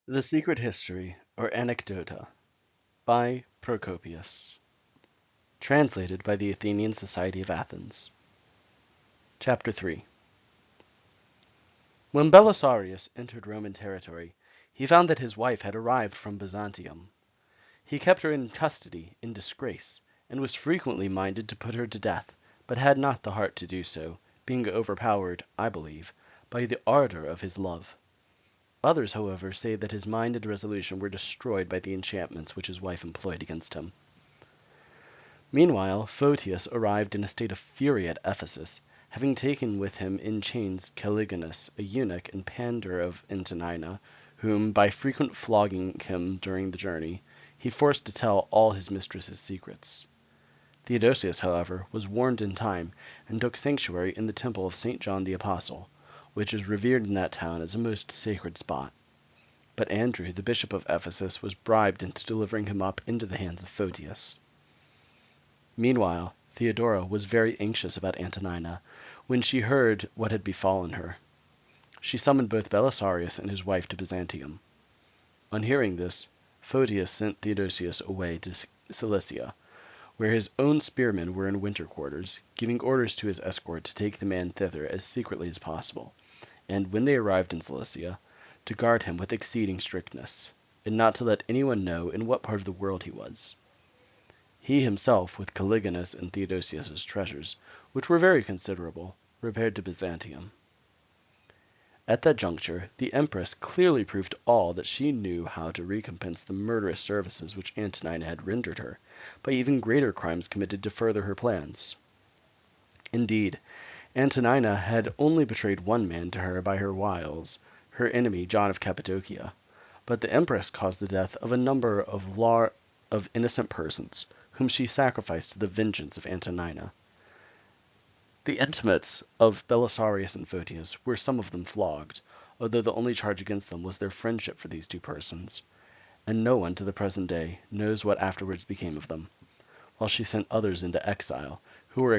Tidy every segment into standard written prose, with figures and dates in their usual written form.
The Secret History, or Anecdota, by Procopius. Translated by the Athenian Society of Athens. Chapter 3. When Belisarius entered Roman territory, he found that his wife had arrived from Byzantium. He kept her in custody, in disgrace, and was frequently minded to put her to death, but had not the heart to do so, being overpowered, I believe, by the ardor of his love. Others, however, say that his mind and resolution were destroyed by the enchantments which his wife employed against him. Meanwhile, Photius arrived in a state of fury at Ephesus, having taken with him in chains Caligonus, a eunuch and pander of Antonina, whom, by frequent flogging him during the journey, he forced to tell all his mistress's secrets. Theodosius, however, was warned in time, and took sanctuary in the temple of St. John the Apostle, which is revered in that town as a most sacred spot. But Andrew, the bishop of Ephesus, was bribed into delivering him up into the hands of Photius. Meanwhile, Theodora was very anxious about Antonina, when she heard what had befallen her. She summoned both Belisarius and his wife to Byzantium. On hearing this, Photius sent Theodosius away to Cilicia, where his own spearmen were in winter quarters, giving orders to his escort to take the man thither as secretly as possible, and when they arrived in Cilicia, to guard him with exceeding strictness, and not to let anyone know in what part of the world he was. He himself, with Caligonus and Theodosius's treasures, which were very considerable, repaired to Byzantium. At that juncture, the empress clearly proved all that she knew how to recompense the murderous services which Antonina had rendered her, by even greater crimes committed to further her plans. Indeed, Antonina had only betrayed one man to her by her wiles, her enemy John of Cappadocia, but the empress caused the death of a number of innocent persons, whom she sacrificed to the vengeance of Antonina. The intimates of Belisarius and Photius were some of them flogged, although the only charge against them was their friendship for these two persons, and no one to the present day knows what afterwards became of them, while she sent others into exile, who were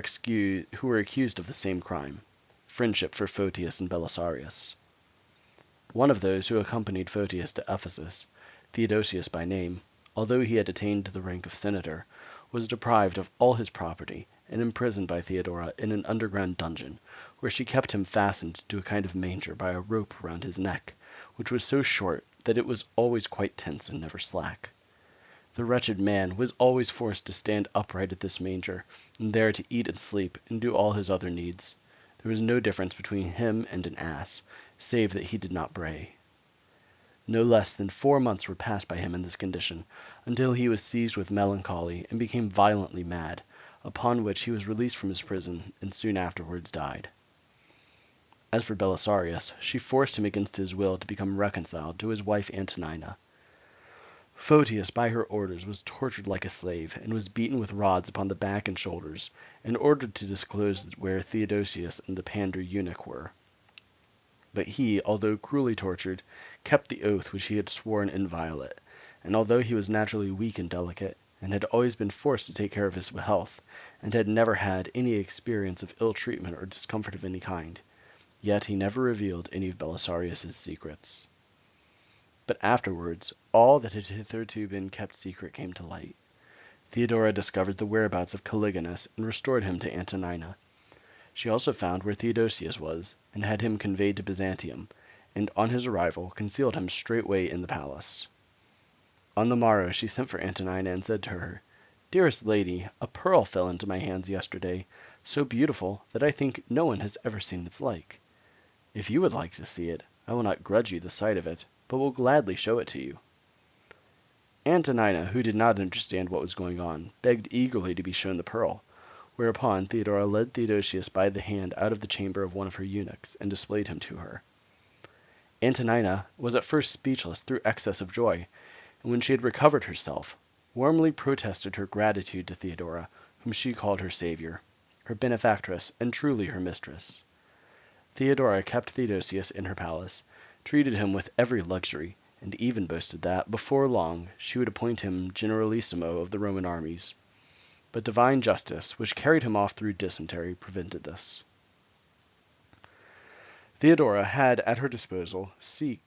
accused of the same crime, friendship for Photius and Belisarius. One of those who accompanied Photius to Ephesus, Theodosius by name, although he had attained to the rank of senator, was deprived of all his property, and imprisoned by Theodora in an underground dungeon, where she kept him fastened to a kind of manger by a rope round his neck, which was so short that it was always quite tense and never slack. The wretched man was always forced to stand upright at this manger, and there to eat and sleep, and do all his other needs. There was no difference between him and an ass, save that he did not bray. No less than 4 months were passed by him in this condition, until he was seized with melancholy and became violently mad, upon which he was released from his prison, and soon afterwards died. As for Belisarius, she forced him against his will to become reconciled to his wife Antonina. Photius, by her orders, was tortured like a slave, and was beaten with rods upon the back and shoulders, and ordered to disclose where Theodosius and the pander eunuch were. But he, although cruelly tortured, kept the oath which he had sworn inviolate, and although he was naturally weak and delicate, and had always been forced to take care of his health, and had never had any experience of ill treatment or discomfort of any kind, yet he never revealed any of Belisarius's secrets. But afterwards, all that had hitherto been kept secret came to light. Theodora discovered the whereabouts of Caligonus, and restored him to Antonina. She also found where Theodosius was, and had him conveyed to Byzantium, and on his arrival concealed him straightway in the palace. On the morrow she sent for Antonina and said to her, "Dearest lady, a pearl fell into my hands yesterday, so beautiful that I think no one has ever seen its like. If you would like to see it, I will not grudge you the sight of it, but will gladly show it to you." Antonina, who did not understand what was going on, begged eagerly to be shown the pearl, whereupon Theodora led Theodosius by the hand out of the chamber of one of her eunuchs, and displayed him to her. Antonina was at first speechless through excess of joy, and when she had recovered herself, warmly protested her gratitude to Theodora, whom she called her savior, her benefactress, and truly her mistress. Theodora kept Theodosius in her palace, treated him with every luxury, and even boasted that, before long, she would appoint him generalissimo of the Roman armies. But divine justice, which carried him off through dysentery, prevented this. Theodora had at her disposal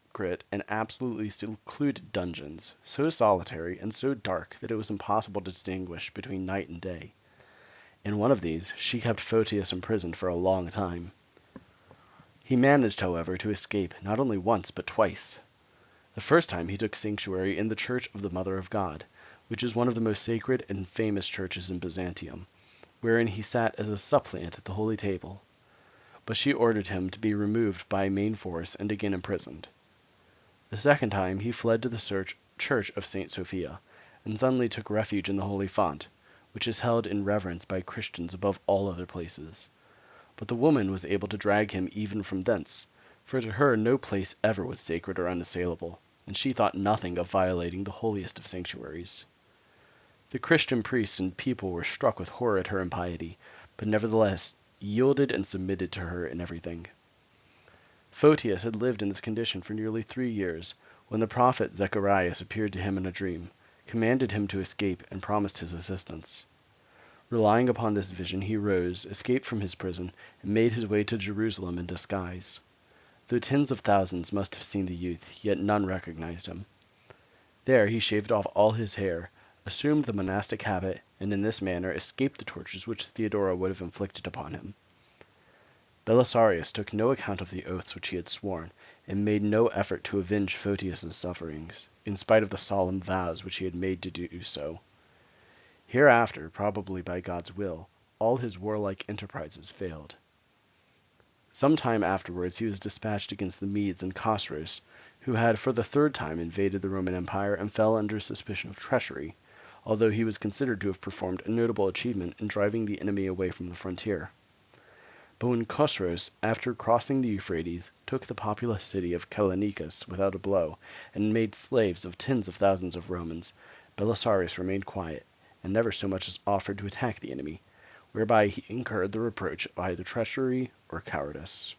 secret and absolutely secluded dungeons, so solitary and so dark that it was impossible to distinguish between night and day. In one of these she kept Photius imprisoned for a long time. He managed, however, to escape not only once but twice. The first time he took sanctuary in the Church of the Mother of God, which is one of the most sacred and famous churches in Byzantium, wherein he sat as a suppliant at the Holy Table. But she ordered him to be removed by main force and again imprisoned. The second time he fled to the Church of St. Sophia, and suddenly took refuge in the Holy Font, which is held in reverence by Christians above all other places. But the woman was able to drag him even from thence, for to her no place ever was sacred or unassailable, and she thought nothing of violating the holiest of sanctuaries. The Christian priests and people were struck with horror at her impiety, but nevertheless yielded and submitted to her in everything. Photius had lived in this condition for nearly 3 years, when the prophet Zacharias appeared to him in a dream, commanded him to escape, and promised his assistance. Relying upon this vision, he rose, escaped from his prison, and made his way to Jerusalem in disguise. Though tens of thousands must have seen the youth, yet none recognized him. There he shaved off all his hair, assumed the monastic habit, and in this manner escaped the tortures which Theodora would have inflicted upon him. Belisarius took no account of the oaths which he had sworn, and made no effort to avenge Photius's sufferings, in spite of the solemn vows which he had made to do so. Hereafter, probably by God's will, all his warlike enterprises failed. Some time afterwards he was dispatched against the Medes and Chosroes, who had for the third time invaded the Roman Empire and fell under suspicion of treachery, although he was considered to have performed a notable achievement in driving the enemy away from the frontier. But when Chosroes, after crossing the Euphrates, took the populous city of Callinicus without a blow, and made slaves of tens of thousands of Romans, Belisarius remained quiet, and never so much as offered to attack the enemy, whereby he incurred the reproach of either treachery or cowardice.